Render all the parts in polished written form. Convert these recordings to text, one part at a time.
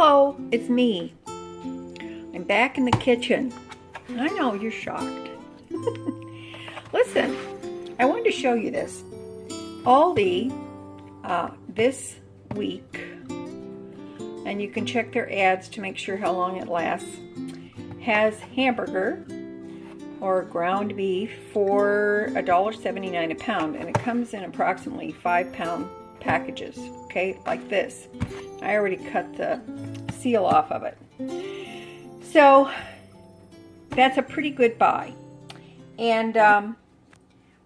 Hello, it's me. I'm back in the kitchen. I know you're shocked. Listen, I wanted to show you this. Aldi, this week, and you can check their ads to make sure how long it lasts, has hamburger or ground beef for $1.79 a pound, and it comes in approximately 5-pound packages, okay, like this. I already cut the seal off of it. So that's a pretty good buy. And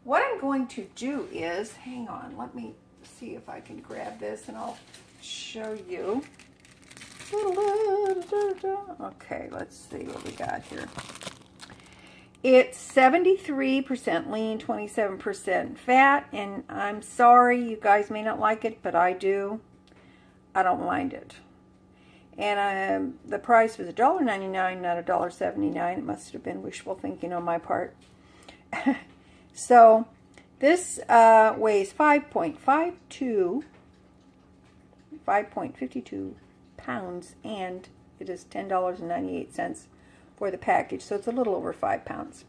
what I'm going to do is, hang on, let me see if I can grab this and I'll show you. Okay, let's see what we got here. It's 73% lean, 27% fat, and I'm sorry, you guys may not like it, but I do. I don't mind it. And the price was $1.99, not $1.79. It must have been wishful thinking on my part. So this weighs 5.52 pounds, and it is $10.98 for the package, so it's a little over 5 pounds.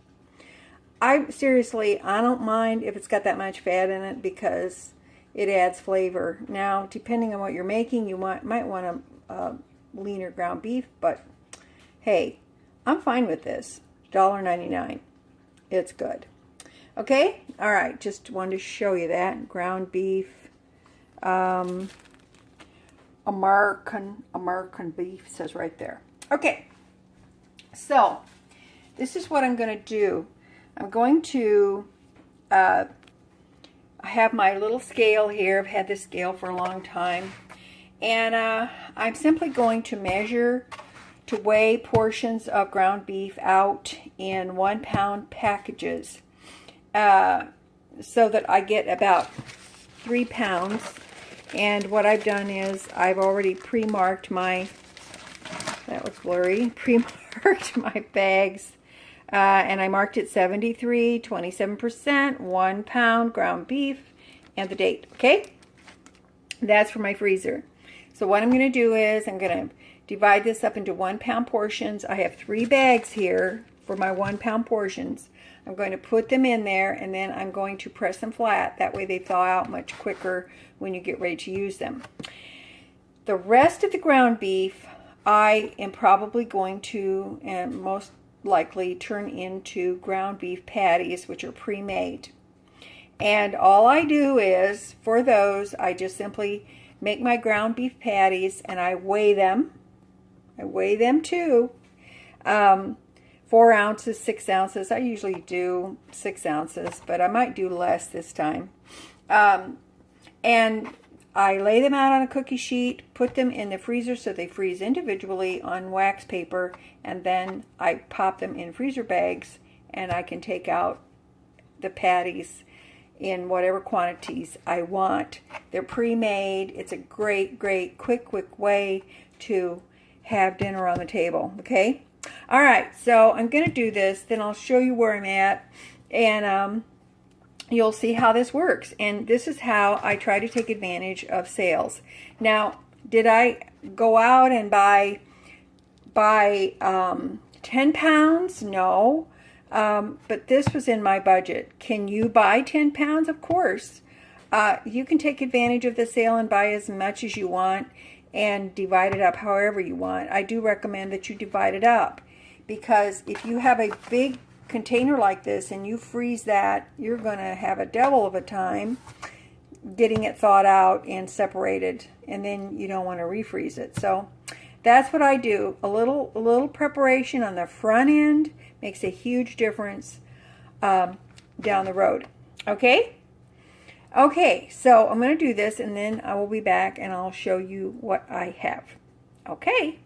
I don't mind if it's got that much fat in it because it adds flavor. Now, depending on what you're making, you might want a leaner ground beef, but hey, I'm fine with this. $1.99. It's good. Okay? All right, just wanted to show you that. Ground beef. American beef says right there. Okay. So, this is what I'm going to do. I'm going to, I have my little scale here. I've had this scale for a long time. And I'm simply going to measure to weigh portions of ground beef out in 1-pound packages so that I get about 3 pounds. And what I've done is I've already pre-marked my, that was blurry, pre-marked my bags. And I marked it 73, 27%, 1 pound ground beef, and the date, okay? That's for my freezer. So what I'm going to do is I'm going to divide this up into 1-pound portions. I have 3 bags here for my 1-pound portions. I'm going to put them in there, and then I'm going to press them flat. That way they thaw out much quicker when you get ready to use them. The rest of the ground beef, I am probably going to, and most likely, turn into ground beef patties, which are pre-made. And all I do is, for those, I just simply make my ground beef patties and I weigh them. I weigh them too. 4 ounces, 6 ounces. I usually do 6 ounces, but I might do less this time. And I lay them out on a cookie sheet, put them in the freezer so they freeze individually on wax paper, and then I pop them in freezer bags, and I can take out the patties in whatever quantities I want. They're pre-made. It's a great, quick way to have dinner on the table, okay? All right, so I'm going to do this, then I'll show you where I'm at, and you'll see how this works. And this is how I try to take advantage of sales. Now, did I go out and buy 10 pounds? No. But this was in my budget. Can you buy 10 pounds? Of course. You can take advantage of the sale and buy as much as you want and divide it up however you want. I do recommend that you divide it up, because if you have a big container like this and you freeze that, you're going to have a devil of a time getting it thawed out and separated, and then you don't want to refreeze it. So that's what I do. A little preparation on the front end makes a huge difference down the road. Okay? Okay, so I'm going to do this, and then I will be back and I'll show you what I have. Okay?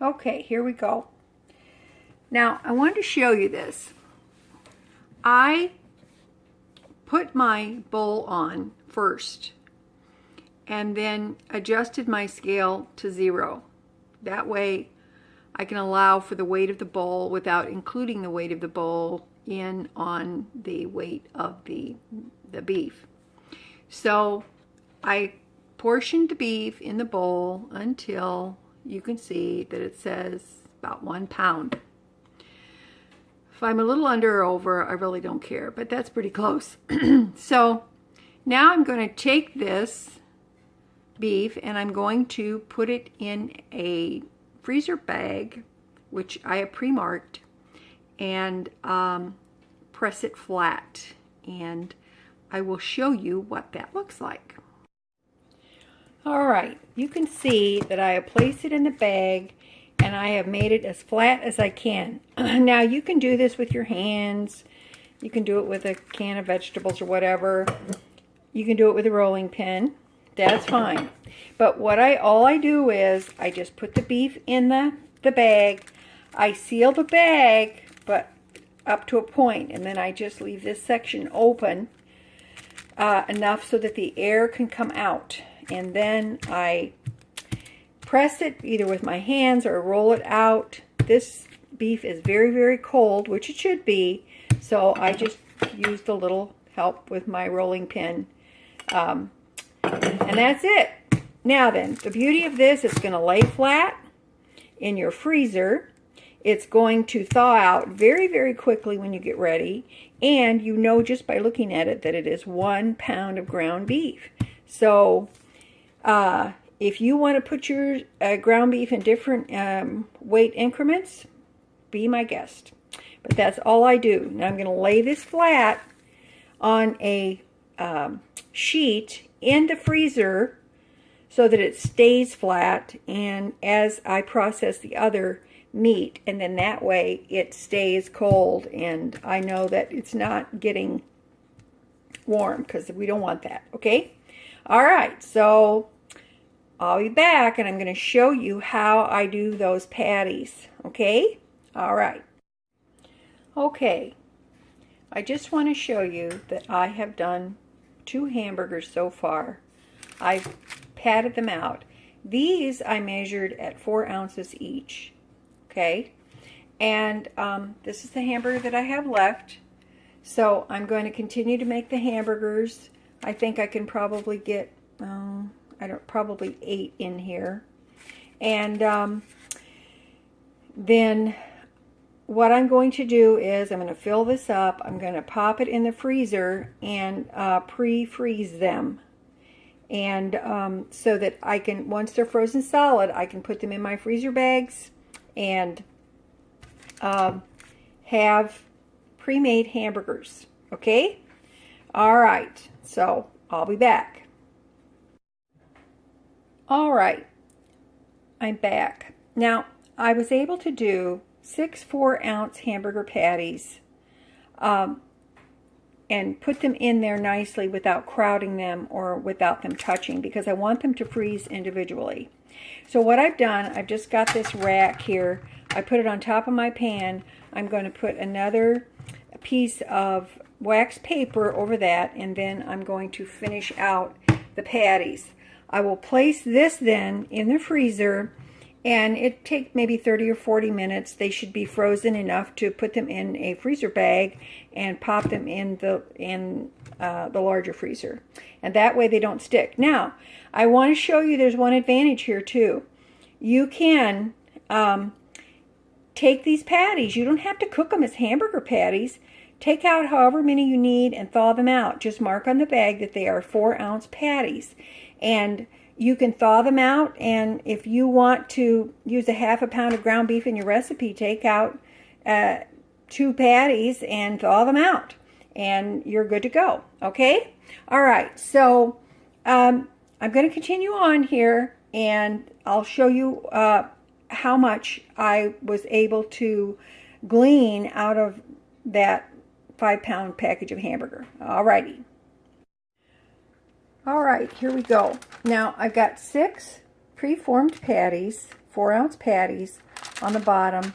Okay, here we go. Now, I wanted to show you this. I put my bowl on first and then adjusted my scale to 0. That way I can allow for the weight of the bowl without including the weight of the bowl in on the weight of the beef. So I portion the beef in the bowl until you can see that it says about 1 pound. If I'm a little under or over, I really don't care, but that's pretty close. So now I'm going to take this beef and I'm going to put it in a freezer bag, which I have pre-marked, and press it flat. And I will show you what that looks like. All right, you can see that I have placed it in the bag and I have made it as flat as I can. Now you can do this with your hands. You can do it with a can of vegetables or whatever. You can do it with a rolling pin. That's fine. But all I do is I just put the beef in the bag. I seal the bag, but up to a point, and then I just leave this section open enough so that the air can come out. And then I press it either with my hands or roll it out. This beef is very, very cold, which it should be, so I just used a little help with my rolling pin. And that's it. Now then, the beauty of this is going to lay flat in your freezer. It's going to thaw out very, very quickly when you get ready. And you know just by looking at it that it is 1 pound of ground beef. So if you want to put your ground beef in different weight increments, be my guest. But that's all I do. Now I'm going to lay this flat on a sheet in the freezer so that it stays flat, and as I process the other meat, and then that way it stays cold and I know that it's not getting warm, because we don't want that. Okay, all right, so I'll be back and I'm going to show you how I do those patties. Okay, all right. Okay, I just want to show you that I have done 2 hamburgers so far. I've patted them out. These I measured at 4 ounces each. Okay, and this is the hamburger that I have left. So I'm going to continue to make the hamburgers. I think I can probably get probably 8 in here. And then what I'm going to do is I'm going to fill this up. I'm going to pop it in the freezer and pre-freeze them. And so that I can, once they're frozen solid, I can put them in my freezer bags and have pre-made hamburgers. Okay? All right. So I'll be back. All right. I'm back. Now, I was able to do 6 4-ounce hamburger patties and put them in there nicely without crowding them or without them touching, because I want them to freeze individually. So what I've done, I've just got this rack here. I put it on top of my pan. I'm going to put another piece of wax paper over that, and then I'm going to finish out the patties. I will place this then in the freezer, and it takes maybe 30 or 40 minutes. They should be frozen enough to put them in a freezer bag and pop them in the larger freezer. And that way they don't stick. Now, I want to show you there's one advantage here too. You can take these patties. You don't have to cook them as hamburger patties. Take out however many you need and thaw them out. Just mark on the bag that they are 4-ounce patties. And you can thaw them out, and if you want to use a ½ pound of ground beef in your recipe, take out 2 patties and thaw them out, and you're good to go. Okay? All right, so I'm going to continue on here, and I'll show you how much I was able to glean out of that 5-pound package of hamburger. All righty. All right, here we go. Now, I've got 6 preformed patties, 4-ounce patties on the bottom.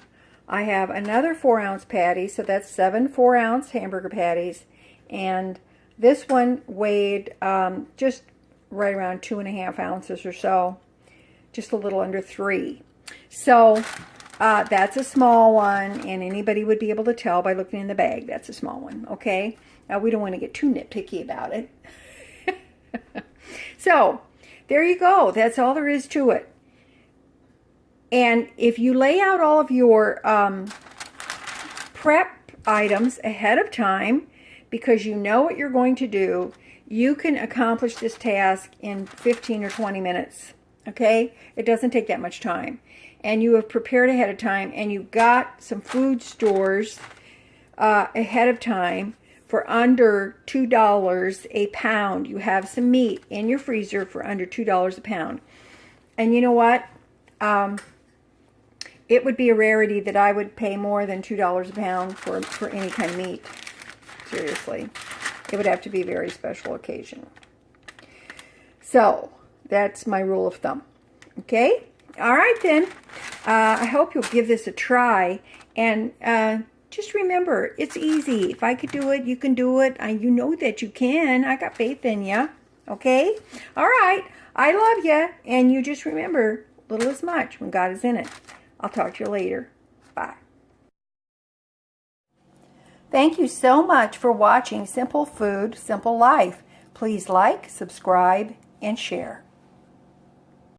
I have another 4-ounce patty, so that's 7 4-ounce hamburger patties. And this one weighed just right around 2.5 ounces or so, just a little under 3. So that's a small one, and anybody would be able to tell by looking in the bag that's a small one, okay? Now, we don't want to get too nitpicky about it. So, there you go. That's all there is to it. And if you lay out all of your prep items ahead of time, because you know what you're going to do, you can accomplish this task in 15 or 20 minutes. Okay? It doesn't take that much time. And you have prepared ahead of time, and you got some food stores ahead of time for under $2 a pound. You have some meat in your freezer for under $2 a pound. And you know what? It would be a rarity that I would pay more than $2 a pound for any kind of meat. Seriously. It would have to be a very special occasion. So, that's my rule of thumb. Okay? All right, then. I hope you'll give this a try. And just remember, it's easy. If I could do it, you can do it. You know that you can. I got faith in you. Okay? All right. I love you. And you just remember, little is much when God is in it. I'll talk to you later. Bye. Thank you so much for watching Simple Food, Simple Life. Please like, subscribe, and share.